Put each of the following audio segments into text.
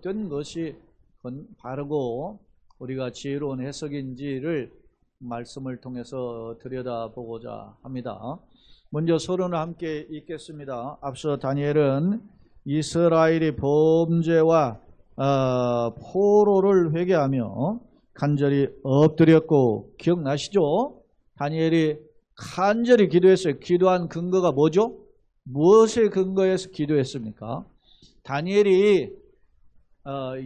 어떤 것이 바르고 우리가 지혜로운 해석인지를 말씀을 통해서 들여다보고자 합니다. 먼저 서론을 함께 읽겠습니다. 앞서 다니엘은 이스라엘의 범죄와 포로를 회개하며 간절히 엎드렸고, 기억나시죠? 다니엘이 간절히 기도했어요. 기도한 근거가 뭐죠? 무엇에 근거해서 기도했습니까? 다니엘이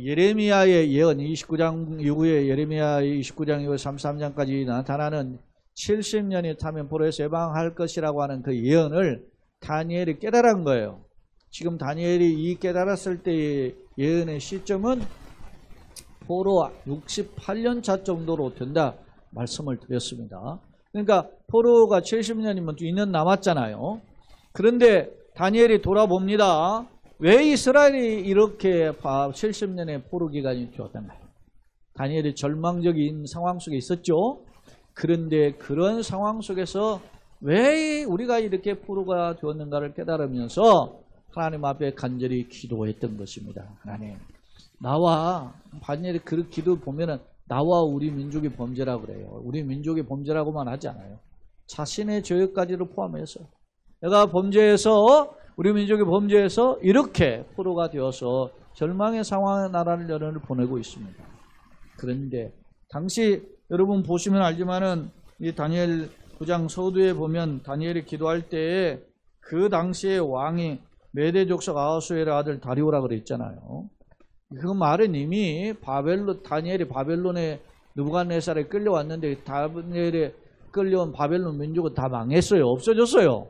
예레미야의 예언 29장 이후에 예레미야 29장 이후 33장까지 나타나는 70년이 타면 포로에서 해방할 것이라고 하는 그 예언을 다니엘이 깨달은 거예요. 지금 다니엘이 이 깨달았을 때의 예언의 시점은 포로 68년 차 정도로 된다 말씀을 드렸습니다. 그러니까 포로가 70년이면 2년 남았잖아요. 그런데 다니엘이 돌아봅니다. 왜 이스라엘이 이렇게 70년의 포로 기간이 되었던가? 다니엘이 절망적인 상황 속에 있었죠. 그런데 그런 상황 속에서 왜 우리가 이렇게 포로가 되었는가를 깨달으면서 하나님 앞에 간절히 기도했던 것입니다. 하나님, 나와, 다니엘이 그 기도 보면은 나와 우리 민족의 범죄라고 그래요. 우리 민족의 범죄라고만 하지 않아요. 자신의 죄까지도 포함해서 내가 범죄해서, 우리 민족의 범죄에서 이렇게 포로가 되어서 절망의 상황에 나라를 여론을 보내고 있습니다. 그런데 당시 여러분 보시면 알지만은 이 다니엘 9장 서두에 보면 다니엘이 기도할 때에 그 당시의 왕이 메대 족속 아하수에르 아들 다리오라 그랬잖아요. 그 말은 이미 다니엘이 바벨론에 느부갓네살에 끌려왔는데 다니엘에 끌려온 바벨론 민족은 다 망했어요. 없어졌어요.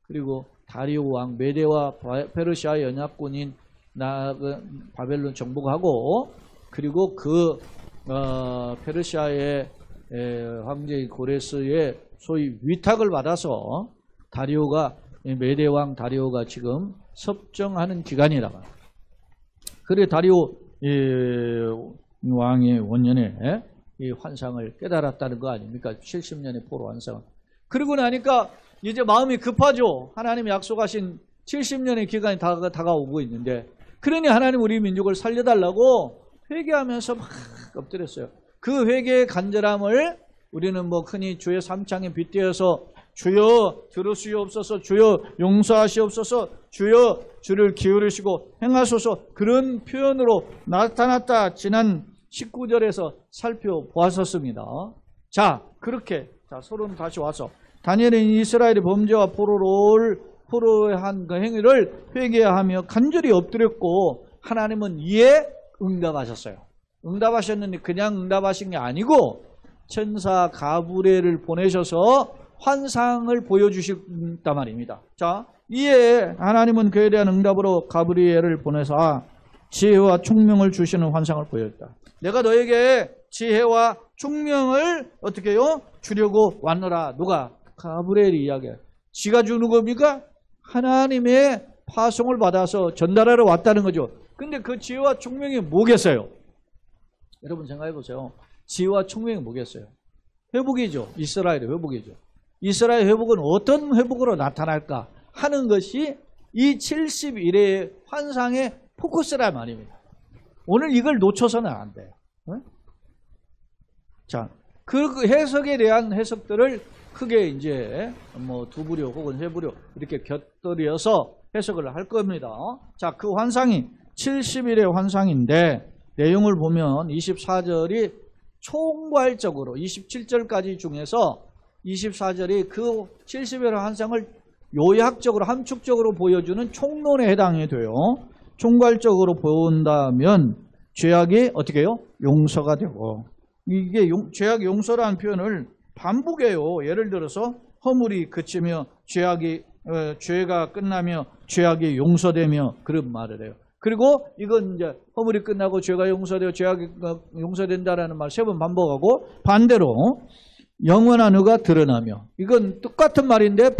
그리고 다리오 왕 메대와 페르시아 연합군인 바벨론 정복하고, 그리고 그 페르시아의 황제 고레스의 소위 위탁을 받아서 다리오가, 메대 왕 다리오가 지금 섭정하는 기간이라고. 그래 다리오 왕의 원년에 이 환상을 깨달았다는 거 아닙니까? 70년의 포로 환상. 그러고 나니까 이제 마음이 급하죠. 하나님이 약속하신 70년의 기간이 다가오고 있는데, 그러니 하나님 우리 민족을 살려달라고 회개하면서 막 엎드렸어요. 그 회개의 간절함을 우리는 흔히 주의 삼창에 빗대어서 주여 들으시옵소서, 주여 용서하시옵소서, 주여 주를 기울이시고 행하소서, 그런 표현으로 나타났다 지난 19절에서 살펴보았었습니다. 자, 그렇게 서론 다시 와서 다니엘은 이스라엘의 범죄와 포로의 한 그 행위를 회개하며 간절히 엎드렸고, 하나님은 이에 응답하셨어요. 응답하셨는데 그냥 응답하신 게 아니고 천사 가브리엘을 보내셔서 환상을 보여주셨단 말입니다. 자, 이에 하나님은 그에 대한 응답으로 가브리엘을 보내서 지혜와 총명을 주시는 환상을 보였다. 내가 너에게 지혜와 총명을 어떻게 해요? 주려고 왔노라. 누가? 가브리엘이 이야기해요. 지가 주는 겁니까? 하나님의 파송을 받아서 전달하러 왔다는 거죠. 근데 그 지혜와 총명이 뭐겠어요? 여러분 생각해 보세요. 지혜와 총명이 뭐겠어요? 회복이죠. 이스라엘의 회복이죠. 이스라엘 회복은 어떤 회복으로 나타날까 하는 것이 이 70일의 환상의 포커스란 말입니다. 오늘 이걸 놓쳐서는 안 돼요. 자, 그 해석에 대한 해석들을 크게 이제 두 부류 혹은 세 부류 이렇게 곁들여서 해석을 할 겁니다. 자, 그 환상이 70일의 환상인데 내용을 보면 24절이 총괄적으로 27절까지 중에서 24절이 그 70일의 환상을 요약적으로 함축적으로 보여주는 총론에 해당이 돼요. 총괄적으로 본다면 죄악이 어떻게 해요? 용서가 되고, 이게 죄악 용서라는 표현을 반복해요. 예를 들어서 허물이 그치며 죄가 끝나며 죄악이 용서되며 그런 말을 해요. 그리고 이건 이제 허물이 끝나고 죄가 용서되어 죄악이 용서된다라는 말 3번 반복하고, 반대로 영원한 의가 드러나며, 이건 똑같은 말인데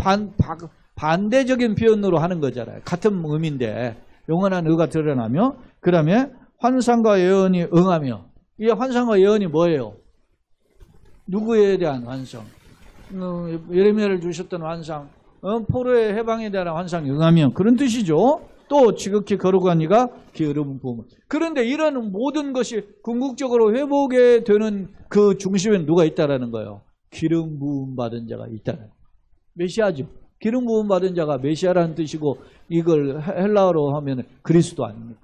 반대적인 표현으로 하는 거잖아요. 같은 의미인데 영원한 의가 드러나며, 그 다음에 환상과 예언이 응하며. 이 환상과 예언이 뭐예요? 누구에 대한 환상? 예레미야를 주셨던 환상, 포로의 해방에 대한 환상이 응하며, 그런 뜻이죠. 또 지극히 거룩한 이가 기름 부음. 그런데 이런 모든 것이 궁극적으로 회복에 되는 그 중심에 누가 있다라는 거예요. 기름 부음 받은 자가 있다는. 메시아죠. 기름 부음 받은 자가 메시아라는 뜻이고 이걸 헬라어로 하면 그리스도 아닙니까?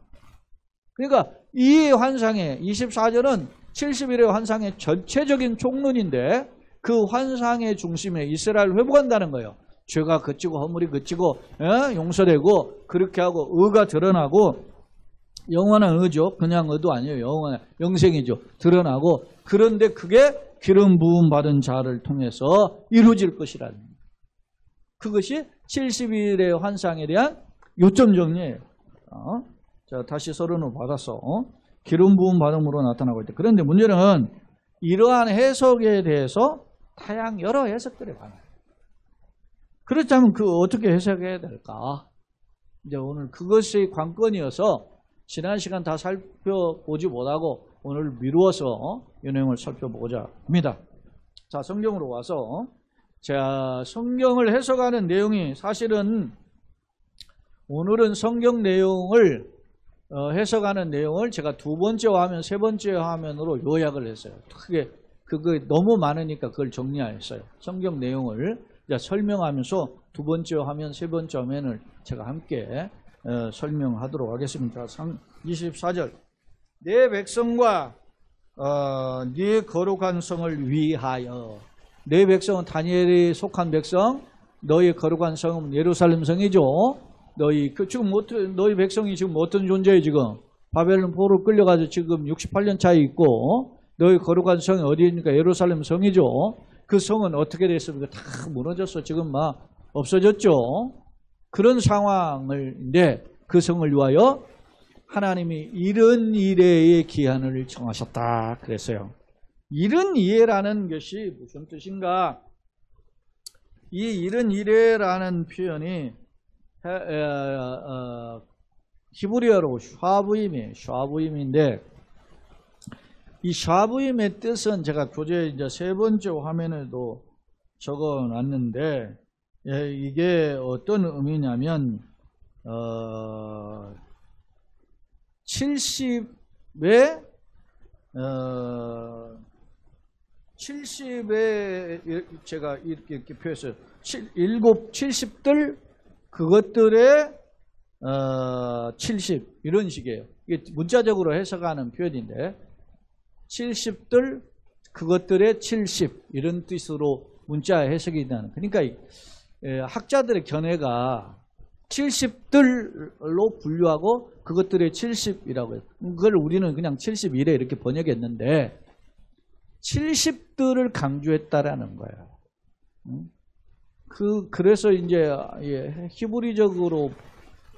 그러니까 이 환상의 24절은 70일의 환상의 전체적인 총론인데 그 환상의 중심에 이스라엘을 회복한다는 거예요. 죄가 그치고 허물이 그치고 용서되고 그렇게 하고 의가 드러나고 영원한 의죠. 그냥 의도 아니에요. 영원한 영생이죠. 드러나고 그런데 그게 기름 부음 받은 자를 통해서 이루어질 것이라는 거예요. 그것이 70일의 환상에 대한 요점 정리예요. 자, 다시 서론을 받았어. 기름 부음 받음으로 나타나고 있다. 그런데 문제는 이러한 해석에 대해서 다양 여러 해석들이 많아요. 그렇다면 그 어떻게 해석해야 될까? 이제 오늘 그것이 관건이어서 지난 시간 다 살펴보지 못하고 오늘 미루어서 이 내용을 살펴보고자 합니다. 자, 성경으로 와서 자, 성경을 해석하는 내용이 사실은 오늘은 성경 내용을 해석하는 내용을 제가 두 번째 화면, 세 번째 화면으로 요약을 했어요. 크게 그거 너무 많으니까 그걸 정리했어요. 성경 내용을 설명하면서 두 번째 화면, 세 번째 화면을 제가 함께 설명하도록 하겠습니다. 24절 내 백성과 네 거룩한 성을 위하여. 내 백성은 다니엘이 속한 백성, 너희 거룩한 성은 예루살렘 성이죠. 너희 백성이 지금 어떤 존재예요? 지금 바벨론 포로 끌려가서 지금 68년 차에 있고 너희 거룩한 성이 어디입니까? 예루살렘 성이죠. 그 성은 어떻게 됐습니까? 다 무너졌어. 지금 막 없어졌죠. 그런 상황인데 그 성을 위하여 하나님이 이른 이래의 기한을 정하셨다 그랬어요. 이른 이래라는 것이 무슨 뜻인가? 이 이른 이래라는 표현이 히브리어로 샤부임인데 이 샤부임의 뜻은 제가 교재 이제 세 번째 화면에도 적어 놨는데 이게 어떤 의미냐면 70에 제가 이렇게 표했어요. 70들 그것들의 70 이런 식이에요. 이게 문자적으로 해석하는 표현인데 70들 그것들의 70 이런 뜻으로 문자 해석이 되는. 그러니까 학자들의 견해가 70들로 분류하고 그것들의 70이라고 해요. 그걸 우리는 그냥 71에 이렇게 번역했는데 70들을 강조했다라는 거예요. 그래서 이제 히브리적으로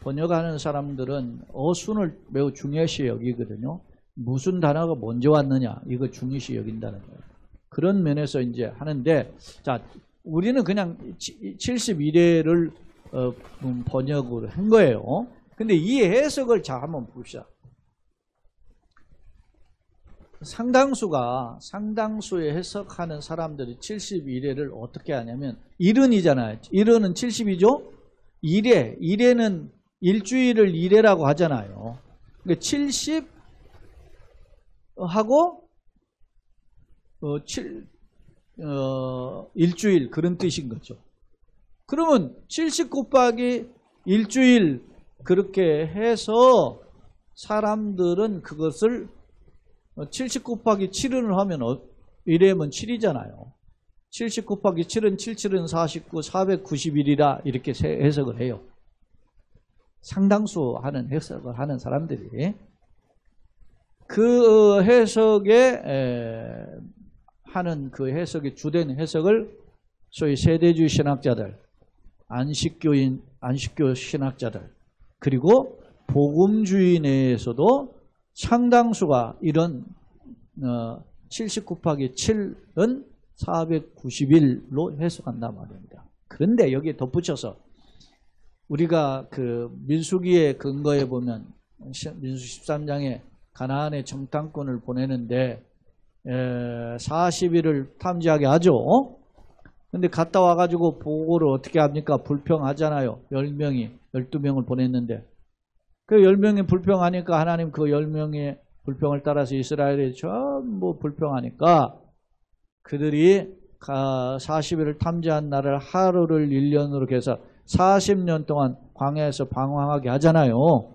번역하는 사람들은 어순을 매우 중요시 여기거든요. 무슨 단어가 먼저 왔느냐 이거 중요시 여긴다는 거예요. 그런 면에서 이제 하는데 자 우리는 그냥 71회를 번역을 한 거예요. 근데 이 해석을 자 한번 봅시다. 상당수의 해석하는 사람들이 71회를 어떻게 하냐면 일은이잖아요. 일은은 70이죠. 일회는 일주일을 일회라고 하잖아요. 그러니까 70 하고 일주일 그런 뜻인 거죠. 그러면 70 곱하기 일주일 그렇게 해서 사람들은 그것을 70 곱하기 7을 하면 1회면 7이잖아요. 70 곱하기 7은 77은 49, 491이라 이렇게 해석을 해요. 상당수 하는 해석을 하는 사람들이 그 해석에 하는 그 해석의 주된 해석을 소위 세대주의 신학자들, 안식교 신학자들 그리고 복음주의 내에서도 상당수가 이런 70 곱하기 7은 491로 해석한단 말입니다. 그런데 여기에 덧붙여서 우리가 그 민수기의 근거에 보면 민수 13장에 가나안의 정탐꾼을 보내는데 40일을 탐지하게 하죠. 근데 갔다 와가지고 보고를 어떻게 합니까? 불평하잖아요. 10명이 12명을 보냈는데 그 10명이 불평하니까 하나님 그 10명의 불평을 따라서 이스라엘이 전부 불평하니까 그들이 40일을 탐지한 날을 하루를 1년으로 해서 40년 동안 광야에서 방황하게 하잖아요.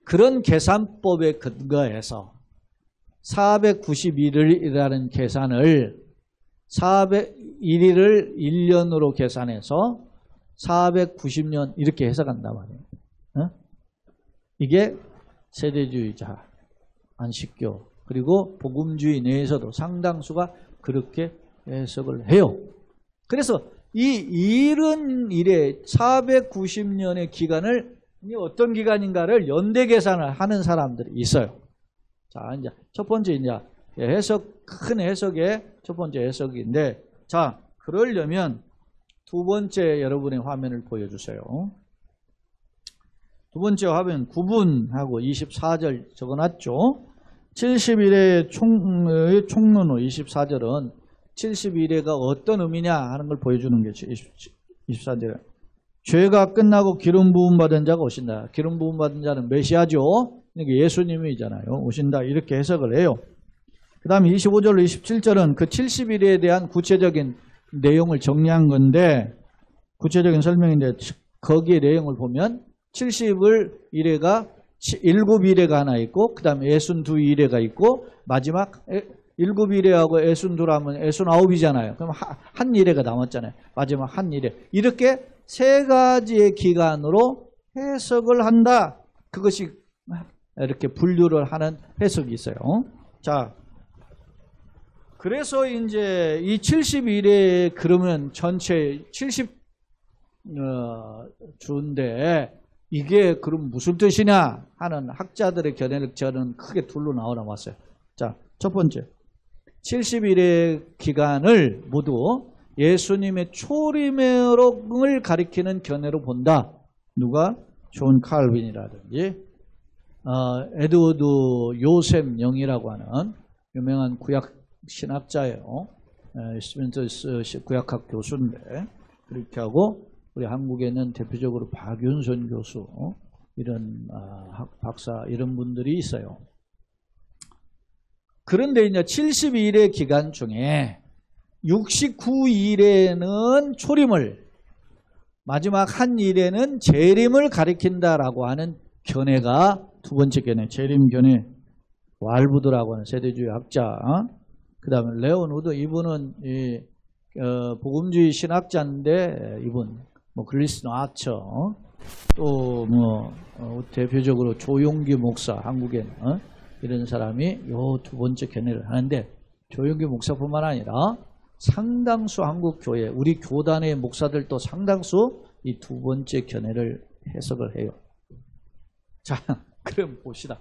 그런 계산법에 근거해서 491일이라는 계산을 401일을 1년으로 계산해서 490년 이렇게 해석한단 말이에요. 이게 세대주의자, 안식교, 그리고 복음주의 내에서도 상당수가 그렇게 해석을 해요. 그래서 이 이른 일에 490년의 기간을 어떤 기간인가를 연대 계산을 하는 사람들이 있어요. 자, 이제 첫 번째 이제 큰 해석의 첫 번째 해석인데, 자, 그러려면 두 번째 여러분의 화면을 보여주세요. 두 번째 화면 9분하고 24절 적어놨죠. 70일의 총론후 24절은 71회가 어떤 의미냐 하는 걸 보여주는 게 24절에 죄가 끝나고 기름 부음 받은 자가 오신다. 기름 부음 받은 자는 메시아죠. 이게 예수님이잖아요. 오신다 이렇게 해석을 해요. 그 다음에 25절로 27절은 그 70일에 대한 구체적인 내용을 정리한 건데, 구체적인 설명인데 거기에 내용을 보면 70을 1회가 7일회가 하나 있고 그 다음에 62일회가 있고 마지막 7일회하고 62하면 69이잖아요. 그럼 한 일회가 남았잖아요. 마지막 한 일회. 이렇게 세 가지의 기간으로 해석을 한다. 그것이 이렇게 분류를 하는 해석이 있어요. 자, 그래서 이제 이 71회 그러면 전체 70주인데 이게 그럼 무슨 뜻이냐 하는 학자들의 견해를 저는 크게 둘로 나눠봤어요. 자, 첫 번째 70일의 기간을 모두 예수님의 초림을 가리키는 견해로 본다. 누가? 존 칼빈이라든지 에드워드 요셉 영이라고 하는 유명한 구약 신학자예요. 스민더스 구약학 교수인데 그렇게 하고 우리 한국에는 대표적으로 박윤선 교수 이런 박사 이런 분들이 있어요. 그런데 이제 72일의 기간 중에 69일에는 초림을, 마지막 한 일에는 재림을 가리킨다라고 하는 견해가 두 번째 견해, 재림 견해. 왈부드라고 하는 세대주의 학자. 그 다음에 레온 우드, 이분은 복음주의 신학자인데 이분 뭐 글리스 아처, 또 뭐 대표적으로 조용기 목사, 한국엔 이런 사람이 요 두 번째 견해를 하는데, 조용기 목사뿐만 아니라 상당수 한국 교회, 우리 교단의 목사들도 상당수 이 두 번째 견해를 해석을 해요. 자, 그럼 봅시다.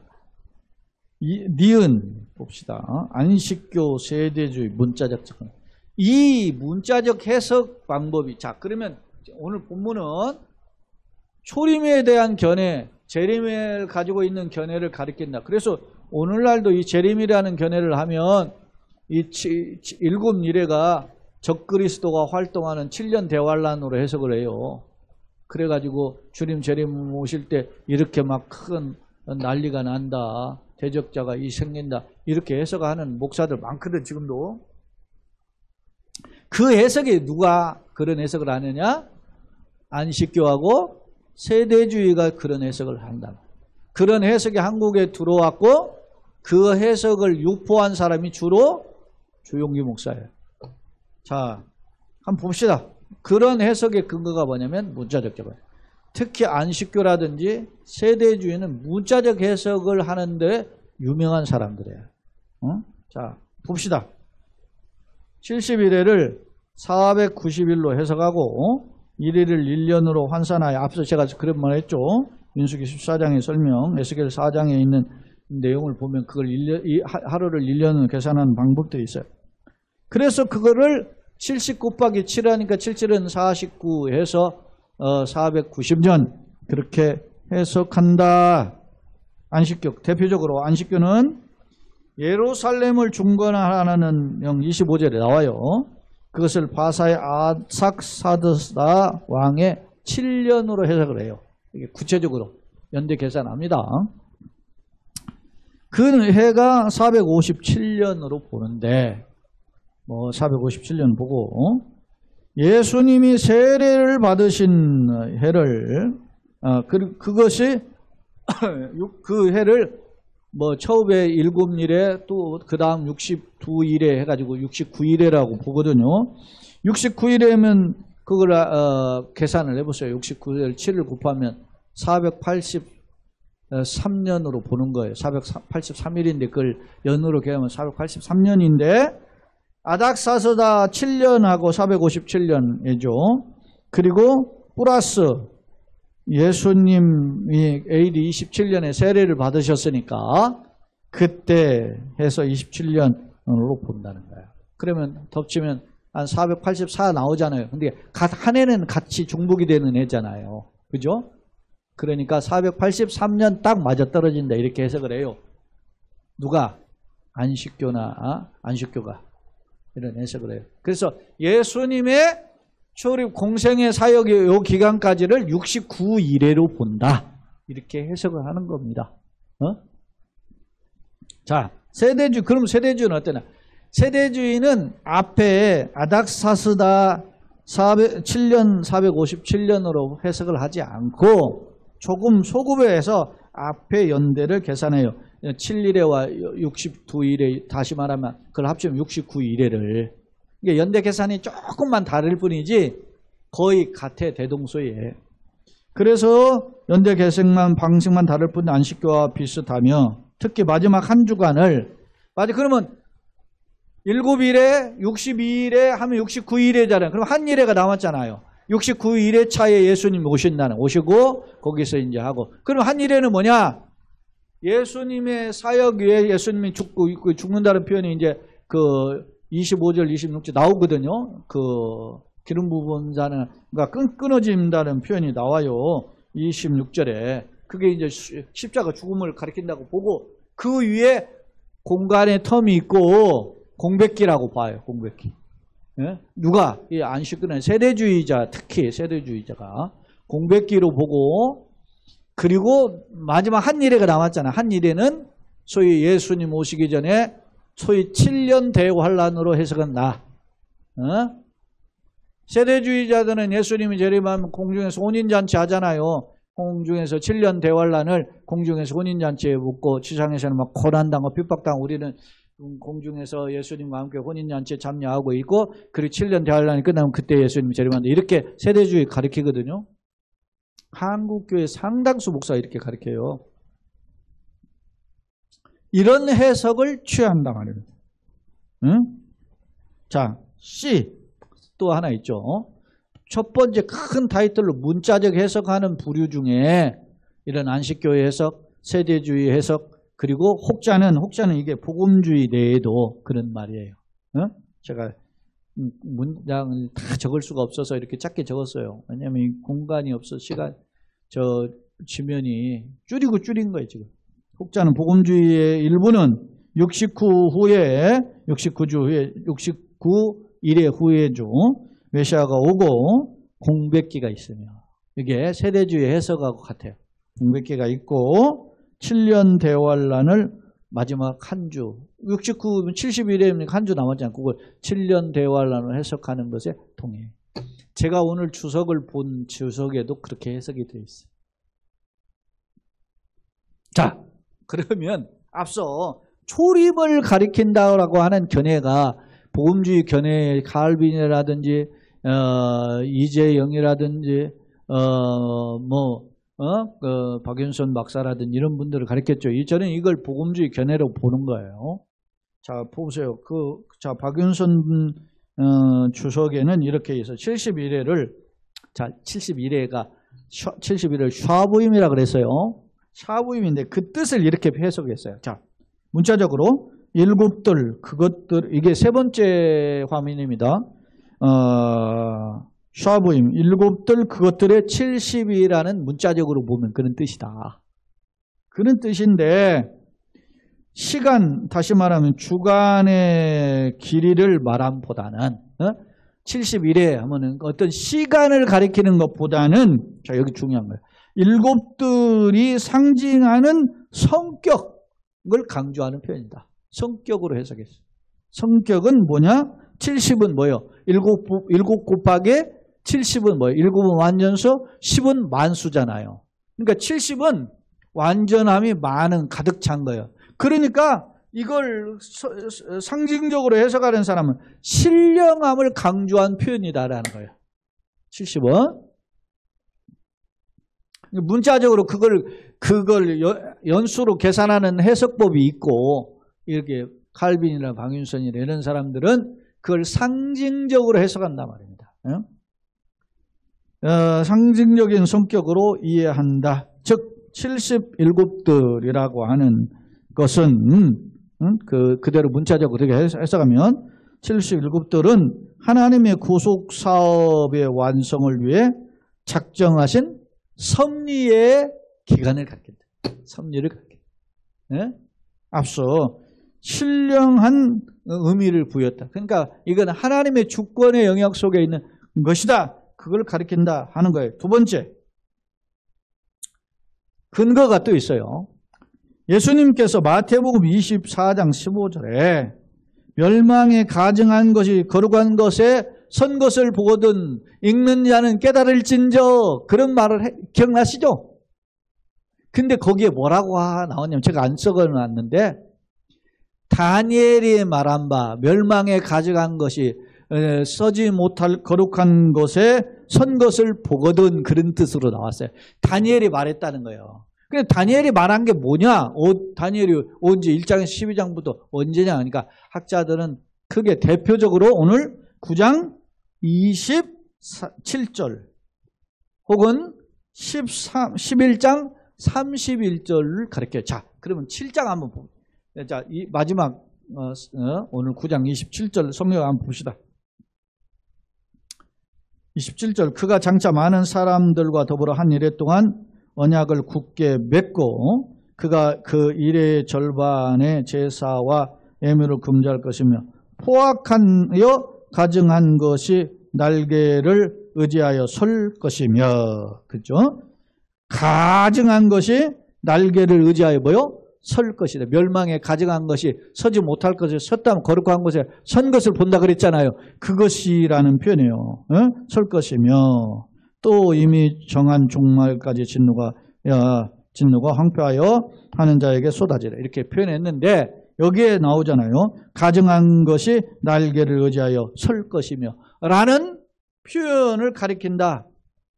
니은 봅시다. 안식교 세대주의 문자적 접근. 이 문자적 해석 방법이, 자, 그러면 오늘 본문은 초림에 대한 견해, 재림을 가지고 있는 견해를 가리킨다. 그래서 오늘날도 이 재림이라는 견해를 하면 이 7일회가 적그리스도가 활동하는 7년 대환란으로 해석을 해요. 그래가지고 주님 재림 오실 때 이렇게 막 큰 난리가 난다. 대적자가 생긴다. 이렇게 해석하는 목사들 많거든, 지금도. 그 해석에 누가 그런 해석을 하느냐? 안식교하고 세대주의가 그런 해석을 한다. 그런 해석이 한국에 들어왔고 그 해석을 유포한 사람이 주로 조용기 목사예요. 자, 한번 봅시다. 그런 해석의 근거가 뭐냐면 문자적 접근. 특히 안식교라든지 세대주의는 문자적 해석을 하는데 유명한 사람들이에요. 자, 봅시다. 71회를 490일로 해석하고 1일을 1년으로 환산하여, 앞서 제가 그런 말 했죠. 민수기 14장의 설명, 에스겔 4장에 있는 내용을 보면 그걸 하루를 1년으로 계산하는 방법도 있어요. 그래서 그거를 70 곱하기 7 하니까 77은 49 해서 490년 그렇게 해석한다. 안식교, 대표적으로 안식교는 예루살렘을 중건하라는 명 25절에 나와요. 그것을 바사의 아삭사드사 왕의 7년으로 해석을 해요. 이게 구체적으로 연대 계산합니다. 그 해가 457년으로 보는데 457년 보고 예수님이 세례를 받으신 해를 그것이 그 해를 처음에 7일에 또 그 다음 62일에 해가지고 69일에라고 보거든요. 69일에면 그걸 계산을 해보세요. 69일 7을 곱하면 483년으로 보는 거예요. 483일인데 그걸 연으로 계산하면 483년인데 아닥사스다 7년하고 457년이죠. 그리고 플러스 예수님이 AD 27년에 세례를 받으셨으니까 그때 해서 27년으로 본다는 거예요. 그러면 덮치면 한 484 나오잖아요. 근데 한 해는 같이 중복이 되는 해잖아요. 그죠? 그러니까 483년 딱 맞아떨어진다 이렇게 해석을 해요. 누가? 안식교가 이런 해석을 해요. 그래서 예수님의 초립 공생의 사역의 요 기간까지를 69일에로 본다. 이렇게 해석을 하는 겁니다. 자, 세대주의. 그럼 세대주의는 어떠냐? 세대주의는 앞에 아닥사스다 7년 457년으로 해석을 하지 않고 조금 소급해서 앞에 연대를 계산해요. 7일에와 62일에 다시 말하면 그걸 합치면 69일에를. 이게 연대 계산이 조금만 다를 뿐이지 거의 같아 대동소이해. 그래서 연대 계산만 방식만 다를 뿐 안식교와 비슷하며 특히 마지막 한 주간을 그러면 7일에 62일에 하면 69일에잖아요. 그럼 한 일회가 남았잖아요. 69일의 차에 예수님이 오시고 거기서 이제 하고. 그럼 한 일회는 뭐냐? 예수님의 사역 위에 예수님이 죽는다는 표현이 이제 그 25절, 26절 나오거든요. 그 기름 부은 자는 그러니까 끊어진다는 표현이 나와요. 26절에. 그게 이제 십자가 죽음을 가리킨다고 보고 그 위에 공간의 텀이 있고 공백기라고 봐요. 공백기. 예? 누가? 이 안식교는 세대주의자, 특히 세대주의자가 공백기로 보고 그리고 마지막 한 일회가 남았잖아. 한 일회는 소위 예수님 오시기 전에 소위 7년 대환란으로 해석은 세대주의자들은 예수님이 재림하면 공중에서 혼인잔치 하잖아요. 공중에서 7년 대환란을 공중에서 혼인잔치에 묻고 지상에서는 막 고난당하고 핍박당하고 우리는 공중에서 예수님과 함께 혼인잔치에 참여하고 있고 그리고 7년 대환란이 끝나면 그때 예수님이 재림한다. 이렇게 세대주의 가르치거든요. 한국교회 상당수 목사가 이렇게 가르쳐요. 이런 해석을 취한다 말입니다. 응? 자, C 또 하나 있죠. 첫 번째 큰 타이틀로 문자적 해석하는 부류 중에 이런 안식교회 해석, 세대주의 해석, 그리고 혹자는 이게 복음주의 내에도 그런 말이에요. 제가 문장을 다 적을 수가 없어서 이렇게 짧게 적었어요. 왜냐하면 공간이 없어 지면이 줄인 거예요 지금. 혹자는 복음주의의 일부는 69일의 후에죠. 메시아가 오고 공백기가 있으며 이게 세대주의 해석하고 같아요. 공백기가 있고 7년 대환란을 마지막 한 주 69면 70일에 한 주 남았잖아요. 그걸 7년 대환란을 해석하는 것에 동의해요. 제가 오늘 주석을 본 주석에도 그렇게 해석이 되어 있어요. 자, 그러면 앞서 초립을 가리킨다고 하는 견해가 복음주의 견해 칼빈이라든지 이재영이라든지 박윤선 박사라든지 이런 분들을 가르쳤죠. 저는 이걸 복음주의 견해로 보는 거예요. 자, 보세요. 자, 박윤선 주석에는 이렇게 해서 71회를 71회를 샤부임이라 그랬어요. 샤부임인데 그 뜻을 이렇게 해석했어요. 자, 문자적으로 일곱들 그것들 이게 세 번째 화면입니다. 샤부임 일곱들 그것들의 70이라는 문자적으로 보면 그런 뜻이다. 그런 뜻인데 시간 다시 말하면 주간의 길이를 말함보다는 71회 하면은 어떤 시간을 가리키는 것보다는 자 여기 중요한 거예요. 일곱들이 상징하는 성격을 강조하는 표현이다. 성격으로 해석했어요. 성격은 뭐냐? 70은 뭐예요? 7 곱하기 70은 뭐예요? 7은 완전수, 10은 만수잖아요. 그러니까 70은 완전함이 많은, 가득 찬 거예요. 그러니까 이걸 상징적으로 해석하는 사람은 신령함을 강조한 표현이다라는 거예요. 70은. 문자적으로 그걸 연수로 계산하는 해석법이 있고, 이렇게 칼빈이나 박윤선이나 이런 사람들은 그걸 상징적으로 해석한단 말입니다. 상징적인 성격으로 이해한다. 즉 77들이라고 하는 것은 그대로 문자적으로 그렇게 해석하면 77들은 하나님의 구속사업의 완성을 위해 작정하신 섭리의 기간을 갖겠다. 섭리를 갖겠다. 네? 앞서 신령한 의미를 부였다. 그러니까 이건 하나님의 주권의 영역 속에 있는 것이다. 그걸 가리킨다 하는 거예요. 두 번째, 근거가 또 있어요. 예수님께서 마태복음 24장 15절에 멸망에 가증한 것이 거룩한 것에 선 것을 보거든 읽는 자는 깨달을진저, 그런 말을 기억나시죠? 근데 거기에 뭐라고 나왔냐면, 제가 안 적어놨는데, 다니엘이 말한 바 멸망에 가증한 것이 써지 못할 거룩한 것에 선 것을 보거든, 그런 뜻으로 나왔어요. 다니엘이 말했다는 거예요. 근데 다니엘이 말한 게 뭐냐? 다니엘이 언제 1장에서 12장부터 언제냐 하니까 학자들은 크게 대표적으로 오늘 9장 27절 혹은 11장 31절을 가르쳐요. 자, 그러면 7장 한번 봅니다. 자, 이 마지막 오늘 9장 27절 성경 한번 봅시다. 27절, 그가 장차 많은 사람들과 더불어 한 이래 동안 언약을 굳게 맺고 그가 그 일의 절반의 제사와 예물을 금지할 것이며 포악하여 가증한 것이 날개를 의지하여 설 것이며, 그죠? 가증한 것이 날개를 의지하여 뭐요? 설 것이다. 멸망에 가증한 것이 서지 못할 것을 섰다면 거룩한 것에 선 것을 본다 그랬잖아요. 그것이라는 표현이에요. 설 것이며 또 이미 정한 종말까지 진노가 황폐하여 하는 자에게 쏟아지라, 이렇게 표현했는데 여기에 나오잖아요. 가증한 것이 날개를 의지하여 설 것이며 라는 표현을 가리킨다.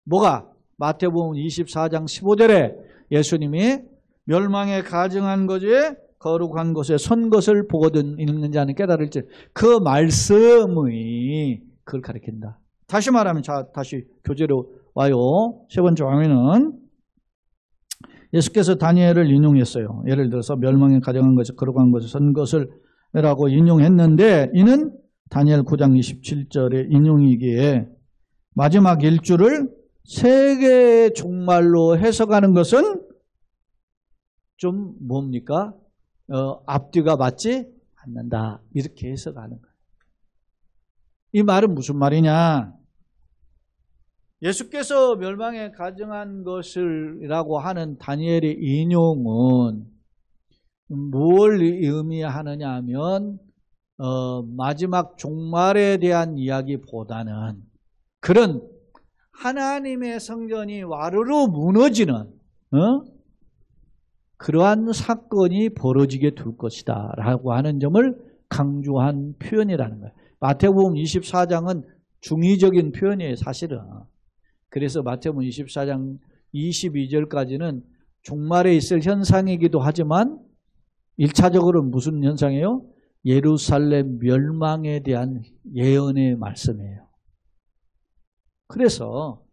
뭐가? 마태복음 24장 15절에 예수님이 멸망에 가증한 것에 거룩한 것에 선 것을 보거든 읽는 자는 깨달을지, 그 말씀이 그걸 가리킨다. 다시 말하면, 자, 다시 교재로 와요. 세 번째 왕위는 예수께서 다니엘을 인용했어요. 예를 들어서 멸망에 가증한 것에 거룩한 것에 선 것을 라고 인용했는데, 이는 다니엘 9장 27절의 인용이기에 마지막 일주를 세계의 종말로 해석하는 것은 좀 뭡니까? 앞뒤가 맞지 않는다, 이렇게 해석하는 거예요. 이 말은 무슨 말이냐? 예수께서 멸망에 가증한 것을이라고 하는 다니엘의 인용은 뭘 의미하느냐 하면 마지막 종말에 대한 이야기보다는 그런 하나님의 성전이 와르르 무너지는 그러한 사건이 벌어지게 둘 것이다 라고 하는 점을 강조한 표현이라는 거예요. 마태복음 24장은 중의적인 표현이에요, 사실은. 그래서 마태복음 24장 22절까지는 종말에 있을 현상이기도 하지만 1차적으로는 무슨 현상이에요? 예루살렘 멸망에 대한 예언의 말씀이에요. 그래서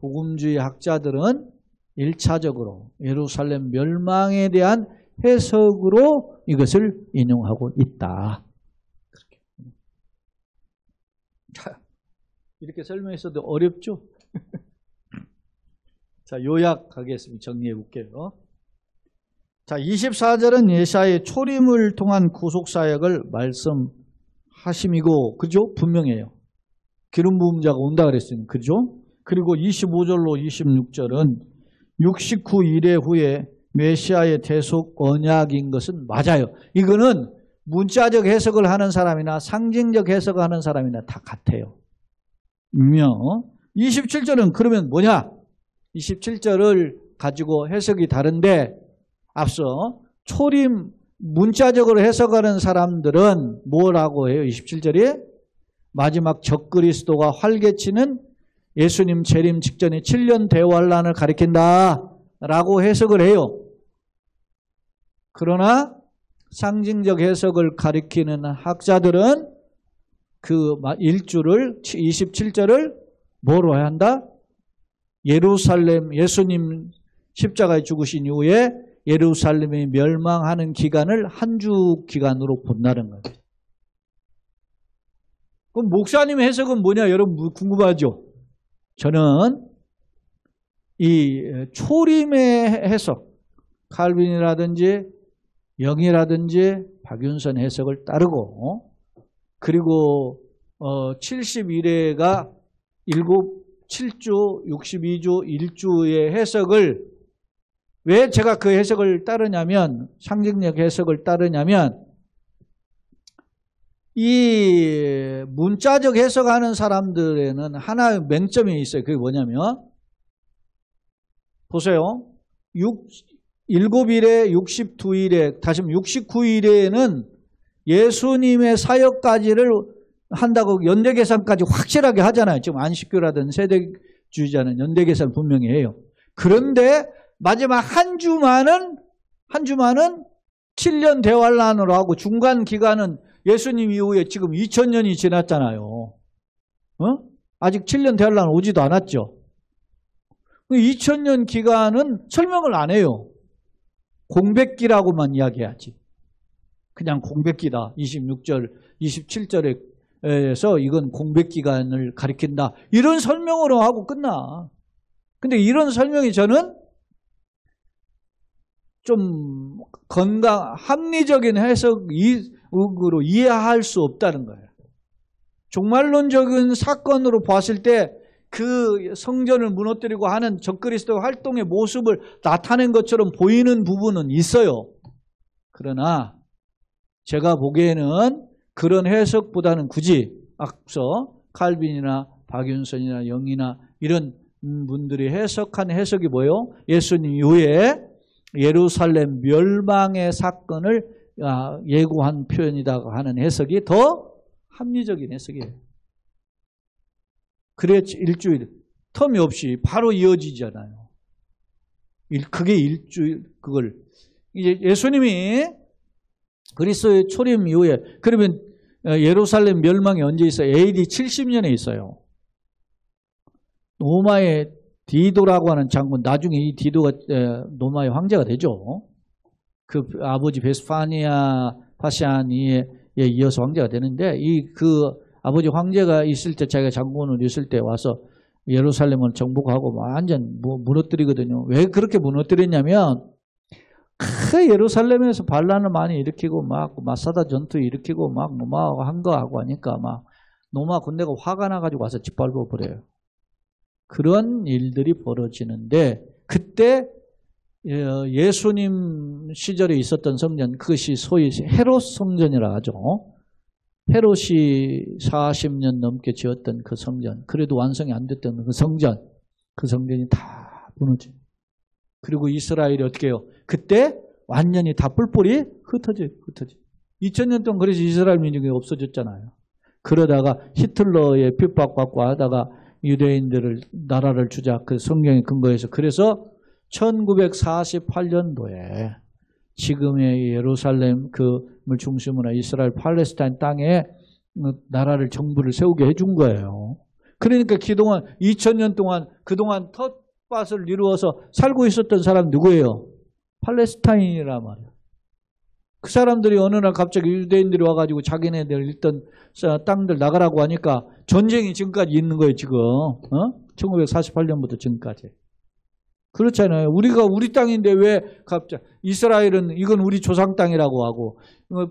복음주의 학자들은 1차적으로 예루살렘 멸망에 대한 해석으로 이것을 인용하고 있다. 그렇게. 자, 이렇게 설명했어도 어렵죠? 자, 요약하겠습니다. 정리해 볼게요. 자, 24절은 예사의 초림을 통한 구속사역을 말씀하심이고, 그죠? 분명해요. 기름 부음자가 온다 그랬으니, 그죠? 그리고 25절로 26절은 69일에 후에 메시아의 대속 언약인 것은 맞아요. 이거는 문자적 해석을 하는 사람이나 상징적 해석을 하는 사람이나 다 같아요. 27절은 그러면 뭐냐? 27절을 가지고 해석이 다른데 앞서 초림 문자적으로 해석하는 사람들은 뭐라고 해요? 27절에 마지막 적그리스도가 활개치는 예수님 재림 직전에 7년 대환란을 가리킨다 라고 해석을 해요. 그러나 상징적 해석을 가리키는 학자들은 그 일주를 27절을 뭐로 해야 한다? 예루살렘 예수님 십자가에 죽으신 이후에 예루살렘이 멸망하는 기간을 한 주 기간으로 본다는 거예요. 그럼 목사님 해석은 뭐냐? 여러분 궁금하죠? 저는 이 초림의 해석, 칼빈이라든지 영이라든지 박윤선 해석을 따르고 그리고 71회가 7주, 62주, 1주의 해석을 왜 제가 그 해석을 따르냐면 상징적 해석을 따르냐면 이 문자적 해석하는 사람들에는 하나의 맹점이 있어요. 그게 뭐냐면 보세요. 7일에 62일에 다시 69일에는 예수님의 사역까지를 한다고 연대계산까지 확실하게 하잖아요. 지금 안식교라든 세대주의자는 연대계산 분명히 해요. 그런데 마지막 한 주만은 7년 대환란으로 하고 중간 기간은 예수님 이후에 지금 2000년이 지났잖아요. 아직 7년 대환란 오지도 않았죠. 2000년 기간은 설명을 안 해요. 공백기라고만 이야기하지. 그냥 공백기다. 26절, 27절에서 이건 공백기간을 가리킨다. 이런 설명으로 하고 끝나. 근데 이런 설명이 저는 좀 합리적인 해석으로 이해할 수 없다는 거예요. 종말론적인 사건으로 봤을 때 그 성전을 무너뜨리고 하는 적그리스도 활동의 모습을 나타낸 것처럼 보이는 부분은 있어요. 그러나 제가 보기에는 그런 해석보다는 굳이 앞서 칼빈이나 박윤선이나 영이나 이런 분들이 해석한 해석이 뭐예요? 예수님 이후에 예루살렘 멸망의 사건을 예고한 표현이다 하는 해석이 더 합리적인 해석이에요. 그래 일주일 텀이 없이 바로 이어지잖아요. 그게 일주일 그걸 이제 예수님이 그리스도의 초림 이후에 그러면 예루살렘 멸망이 언제 있어요? AD 70년에 있어요. 로마의 디도라고 하는 장군, 나중에 이 디도가 로마의 황제가 되죠. 그 아버지 베스파니아 파시아니에 이어서 황제가 되는데 그 아버지 황제가 있을 때 자기가 장군으로 있을 때 와서 예루살렘을 정복하고 완전 무너뜨리거든요. 왜 그렇게 무너뜨렸냐면 그 예루살렘에서 반란을 많이 일으키고 막 마사다 전투 일으키고 막 한 거 하고 하니까 막 로마 군대가 화가 나가지고 와서 짓밟아 버려요. 그런 일들이 벌어지는데 그때 예수님 시절에 있었던 성전 그것이 소위 헤롯 성전이라 하죠. 헤롯이 40년 넘게 지었던 그 성전 그래도 완성이 안 됐던 그 성전이 다 무너져요. 그리고 이스라엘이 어떻게 해요? 그때 완전히 다 뿔뿔이 흩어져요. 2000년 동안 그래서 이스라엘 민족이 없어졌잖아요. 그러다가 히틀러의 핍박받고 하다가 유대인들을 나라를 주자 그 성경에 근거해서 그래서 1948년도에 지금의 예루살렘 그을 중심으로 이스라엘 팔레스타인 땅에 나라를 정부를 세우게 해준 거예요. 그러니까 그동안 2000년 동안 그동안 텃밭을 이루어서 살고 있었던 사람 누구예요? 팔레스타인이란 말이에요. 그 사람들이 어느 날 갑자기 유대인들이 와가지고 자기네들 있던 땅들 나가라고 하니까 전쟁이 지금까지 있는 거예요. 지금 1948년부터 지금까지. 그렇잖아요. 우리가 우리 땅인데 왜 갑자기 이스라엘은 이건 우리 조상 땅이라고 하고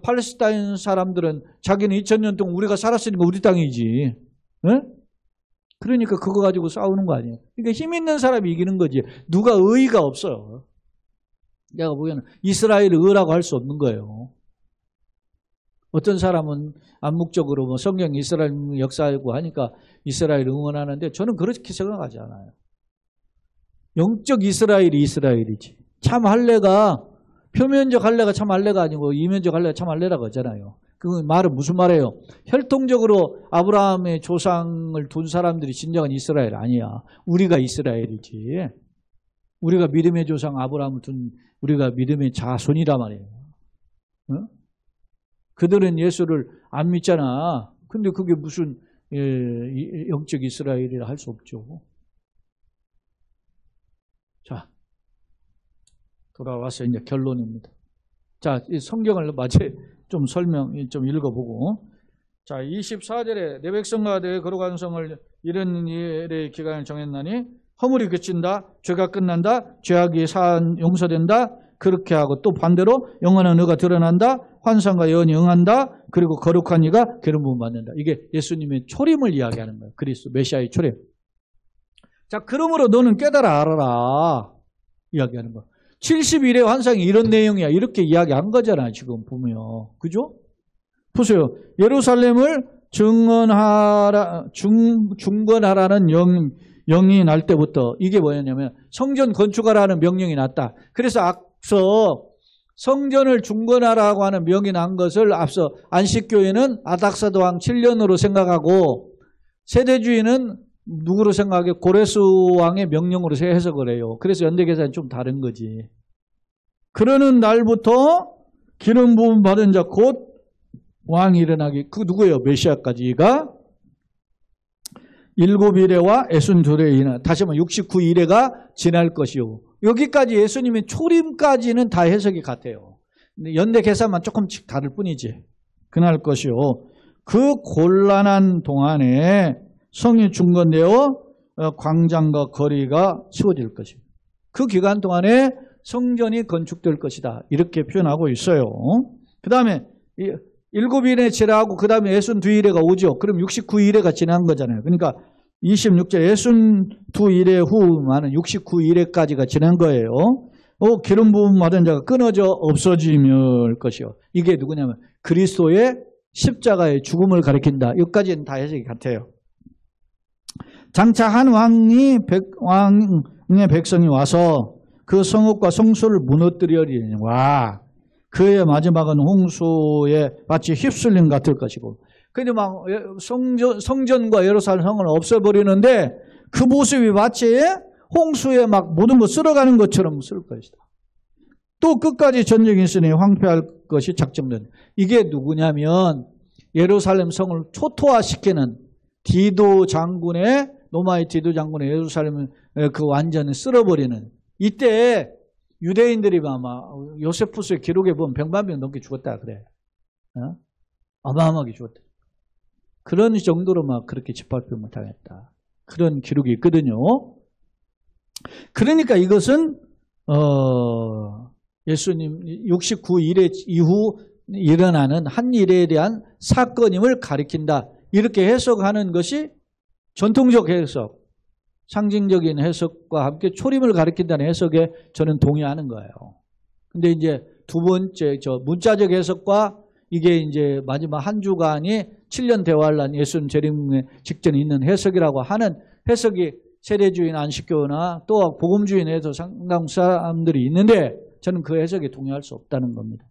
팔레스타인 사람들은 자기는 2000년 동안 우리가 살았으니까 우리 땅이지. 네? 그러니까 그거 가지고 싸우는 거 아니에요. 그러니까 힘 있는 사람이 이기는 거지. 누가 의의가 없어요. 내가 보기에는 이스라엘을 의라고 할 수 없는 거예요. 어떤 사람은 암묵적으로 뭐 성경 이스라엘 역사하고 하니까 이스라엘 응원하는데 저는 그렇게 생각하지 않아요. 영적 이스라엘이 이스라엘이지. 참 할례가 표면적 할례가 참 할례가 아니고 이면적 할례가 참 할례라고 하잖아요. 그 말은 무슨 말이에요? 혈통적으로 아브라함의 조상을 둔 사람들이 진정한 이스라엘 아니야. 우리가 이스라엘이지. 우리가 믿음의 조상 아브라함을 둔 우리가 믿음의 자손이란 말이에요. 어? 그들은 예수를 안 믿잖아. 근데 그게 무슨 영적 이스라엘이라 할 수 없죠. 자, 돌아와서 이제 결론입니다. 자, 이 성경을 마치 좀 설명 좀 읽어보고. 자, 24절에 내 백성과 내 거룩한 성을 이런 일의 기간을 정했나니 허물이 그친다. 죄가 끝난다. 죄악이 용서된다. 그렇게 하고 또 반대로 영원한 의가 드러난다. 환상과 예언이 응한다. 그리고 거룩한 이가 기름 부음 받는다. 이게 예수님의 초림을 이야기하는 거예요. 그리스도 메시아의 초림. 자, 그러므로 너는 깨달아 알아라. 이야기하는 거예요. 71의 환상이 이런 내용이야. 이렇게 이야기한 거잖아요. 지금 보면. 그죠? 보세요. 예루살렘을 중건하라는 영이 날 때부터 이게 뭐였냐면 성전 건축하라는 명령이 났다. 그래서 앞서 성전을 중건하라고 하는 명이 난 것을 앞서 안식교회는 아닥사도 왕 7년으로 생각하고 세대주의는 누구로 생각해? 고레스 왕의 명령으로 해석을 해요. 그래서 연대계산이 좀 다른 거지. 그러는 날부터 기름 부음 받은 자 곧 왕이 일어나기. 그 누구예요? 메시아까지가 7일에와 62일에 다시 한번 69일에가 지날 것이요. 여기까지 예수님의 초림까지는 다 해석이 같아요. 연대 계산만 조금씩 다를 뿐이지. 그날 것이요. 그 곤란한 동안에 성이 중건되어 광장과 거리가 치워질 것이요. 그 기간 동안에 성전이 건축될 것이다. 이렇게 표현하고 있어요. 그 다음에 7일에 지나고 그 다음에 62일에가 오죠. 그럼 69일에가 지난 거잖아요. 그러니까 26절 62일에 후만은 69일에까지가 지난 거예요. 기름 부음 받은 자가 끊어져 없어지면 것이요. 이게 누구냐면 그리스도의 십자가의 죽음을 가리킨다. 여기까지는 다 해석이 같아요. 장차 한 왕의 백성이 와서 그 성읍과 성소를 무너뜨리리니 와 그의 마지막은 홍수에 마치 휩쓸림 같을 것이고. 근데 막 성전과 예루살렘 성을 없애버리는데 그 모습이 마치 홍수에 막 모든 거 쓸어가는 것처럼 쓸 것이다. 또 끝까지 전쟁이 있으니 황폐할 것이 작정된. 이게 누구냐면 예루살렘 성을 초토화시키는 디도 장군의 로마의 디도 장군의 예루살렘을 그 완전히 쓸어버리는 이때 유대인들이 아마 요세푸스의 기록에 보면 100만 명 넘게 죽었다 그래. 어마어마하게 죽었다. 그런 정도로 막 그렇게 짓밟힘을 당했다. 그런 기록이 있거든요. 그러니까 이것은 예수님 69일에 이후 일어나는 한 일에 대한 사건임을 가리킨다. 이렇게 해석하는 것이 전통적 해석, 상징적인 해석과 함께 초림을 가리킨다는 해석에 저는 동의하는 거예요. 근데 이제 두 번째 문자적 해석과 이게 이제 마지막 한 주간이 7년 대화를 한 예수님 재림에 직전에 있는 해석이라고 하는 해석이 세례주의나 안식교나 또 복음주의에도 상당 사람들이 있는데 저는 그 해석에 동의할 수 없다는 겁니다.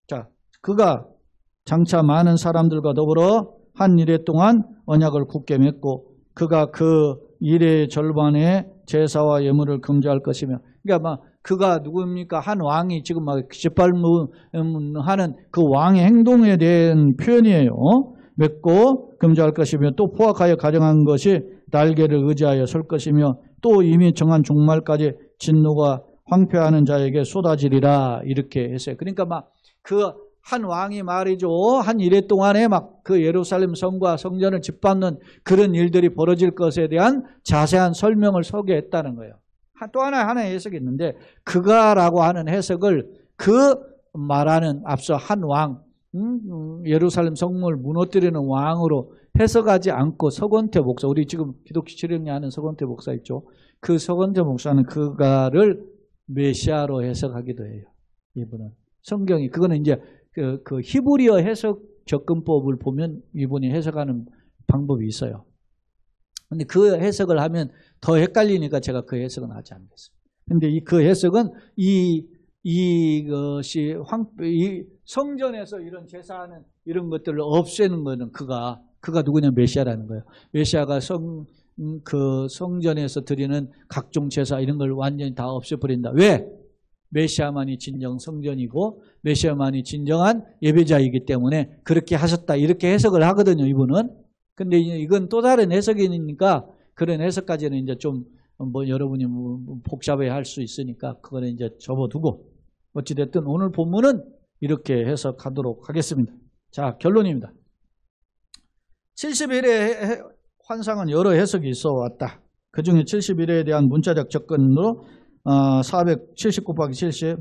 자, 그가 장차 많은 사람들과 더불어 한 이래 동안 언약을 굳게 맺고 그가 그 일의 절반에 제사와 예물을 금지할 것이며, 그러니까 막 그가 누굽니까? 한 왕이 지금 막 짓밟하는 그 왕의 행동에 대한 표현이에요. 맺고 금지할 것이며 또 포악하여 가정한 것이 날개를 의지하여 설 것이며 또 이미 정한 종말까지 진노가 황폐하는 자에게 쏟아지리라. 이렇게 했어요. 그러니까 막 그 한 왕이 말이죠. 한 일해 동안에 막 그 예루살렘 성과 성전을 짓밟는 그런 일들이 벌어질 것에 대한 자세한 설명을 소개했다는 거예요. 또 하나의 해석이 있는데 그가라고 하는 해석을 그 말하는 앞서 한 왕, 예루살렘 성문을 무너뜨리는 왕으로 해석하지 않고 서건태 목사, 우리 지금 기독교 지령례하는 서건태 목사 있죠. 그 서건태 목사는 그가를 메시아로 해석하기도 해요. 이분은 성경이 그거는 이제 그 히브리어 해석 접근법을 보면 이분이 해석하는 방법이 있어요. 근데 그 해석을 하면 더 헷갈리니까 제가 그 해석은 하지 않겠습니다. 근데 그 해석은 이것이 이 성전에서 이런 제사하는 이런 것들을 없애는 거는 그가 누구냐? 메시아라는 거예요. 메시아가 그 성전에서 드리는 각종 제사 이런 걸 완전히 다 없애버린다. 왜? 메시아만이 진정 성전이고 메시아만이 진정한 예배자이기 때문에 그렇게 하셨다. 이렇게 해석을 하거든요, 이분은. 근데 이건 또 다른 해석이니까 그런 해석까지는 이제 좀 뭐 여러분이 복잡해 할 수 있으니까 그거는 이제 접어두고 어찌됐든 오늘 본문은 이렇게 해석하도록 하겠습니다. 자, 결론입니다. 71의 환상은 여러 해석이 있어 왔다. 그 중에 71회에 대한 문자적 접근으로 470 곱하기 70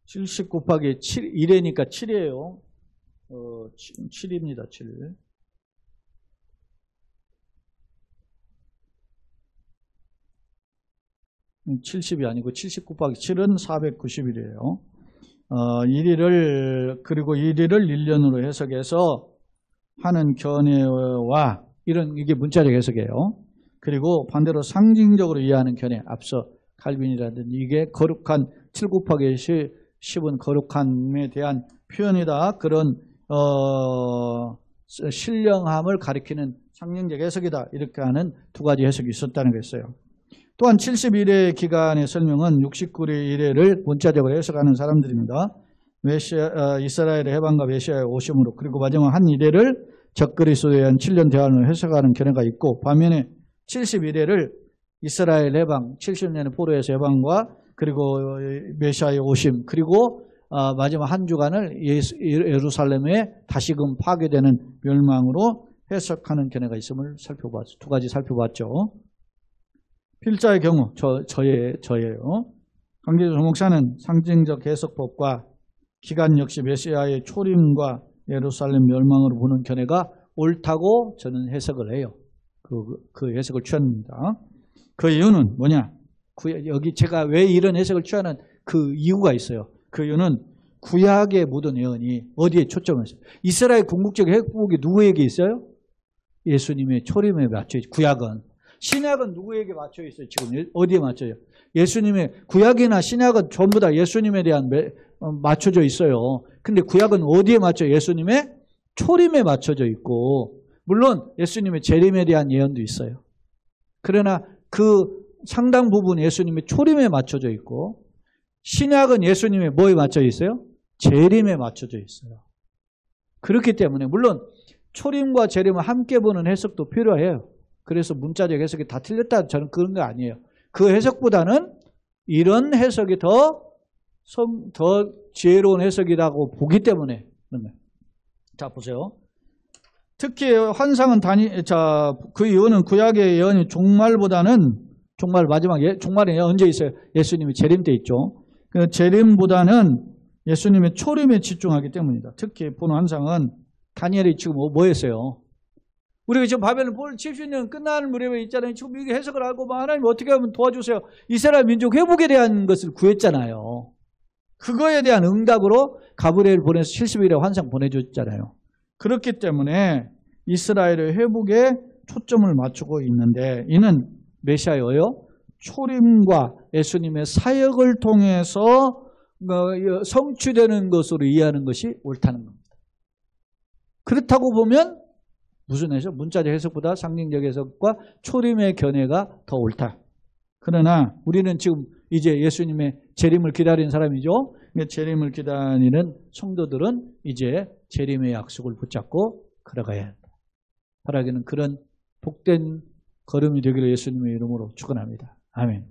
70 곱하기 7 1회니까 7이에요. 7입니다. 7. 70이 아니고 70 곱하기 7은 490일이에요. 1일을 그리고 1일을 1년으로 해석해서 하는 견해와 이게 문자적 해석이에요. 그리고 반대로 상징적으로 이해하는 견해, 앞서 칼빈이라든지 이게 거룩한 7 곱하기 10은 거룩함에 대한 표현이다. 그런 신령함을 가리키는 상징적 해석이다. 이렇게 하는 두 가지 해석이 있었다는 것이었어요. 또한 71회 기간의 설명은 69회 1회를 문자적으로 해석하는 사람들입니다. 이스라엘의 해방과 메시아의 오심으로 그리고 마지막 한 1회를 적그리스도에 대한 7년 대환을 해석하는 견해가 있고 반면에 71회를 이스라엘 해방, 70년의 포로에서 해방과 그리고 메시아의 오심 그리고 마지막 한 주간을 예루살렘에 다시금 파괴되는 멸망으로 해석하는 견해가 있음을 살펴봤죠. 두 가지 살펴봤죠. 필자의 경우 저예요. 강재주 목사는 상징적 해석법과 기간 역시 메시아의 초림과 예루살렘 멸망으로 보는 견해가 옳다고 저는 해석을 해요. 그 해석을 취합니다. 그 이유는 뭐냐? 여기 제가 왜 이런 해석을 취하는 그 이유가 있어요. 그 이유는 구약에 묻은 예언이 어디에 초점을 했어요? 이스라엘 궁극적 회복이 누구에게 있어요? 예수님의 초림에 맞춰 있어요. 구약은. 신약은 누구에게 맞춰 있어요? 지금 어디에 맞춰요? 예수님의 구약이나 신약은 전부 다 예수님에 대한 맞춰져 있어요. 근데 구약은 어디에 맞춰? 예수님의 초림에 맞춰져 있고 물론 예수님의 재림에 대한 예언도 있어요. 그러나 그 상당 부분 예수님의 초림에 맞춰져 있고 신약은 예수님의 뭐에 맞춰져 있어요? 재림에 맞춰져 있어요. 그렇기 때문에 물론 초림과 재림을 함께 보는 해석도 필요해요. 그래서 문자적 해석이 다 틀렸다 저는 그런 거 아니에요. 그 해석보다는 이런 해석이 더 지혜로운 해석이라고 보기 때문에. 자 보세요. 특히 환상은 그 이유는 구약의 예언이 종말보다는 종말은 언제 있어요? 예수님이 재림 때 있죠. 그 재림보다는 예수님의 초림에 집중하기 때문이다. 특히 본 환상은 다니엘이 지금 뭐 했어요? 우리가 지금 바벨론 70년 끝나는 무렵에 있잖아요. 지금 이게 해석을 하고 하나님 어떻게 하면 도와주세요. 이스라엘 민족 회복에 대한 것을 구했잖아요. 그거에 대한 응답으로 가브리엘 보내서 70일의 환상 보내줬잖아요. 그렇기 때문에 이스라엘의 회복에 초점을 맞추고 있는데 이는 메시아예요. 초림과 예수님의 사역을 통해서 성취되는 것으로 이해하는 것이 옳다는 겁니다. 그렇다고 보면 무슨 해석? 문자적 해석보다 상징적 해석과 초림의 견해가 더 옳다. 그러나 우리는 지금 이제 예수님의 재림을 기다리는 사람이죠. 재림을 기다리는 성도들은 이제 재림의 약속을 붙잡고 걸어가야 한다. 바라기는 그런 복된 걸음이 되기를 예수님의 이름으로 축원합니다. 아멘.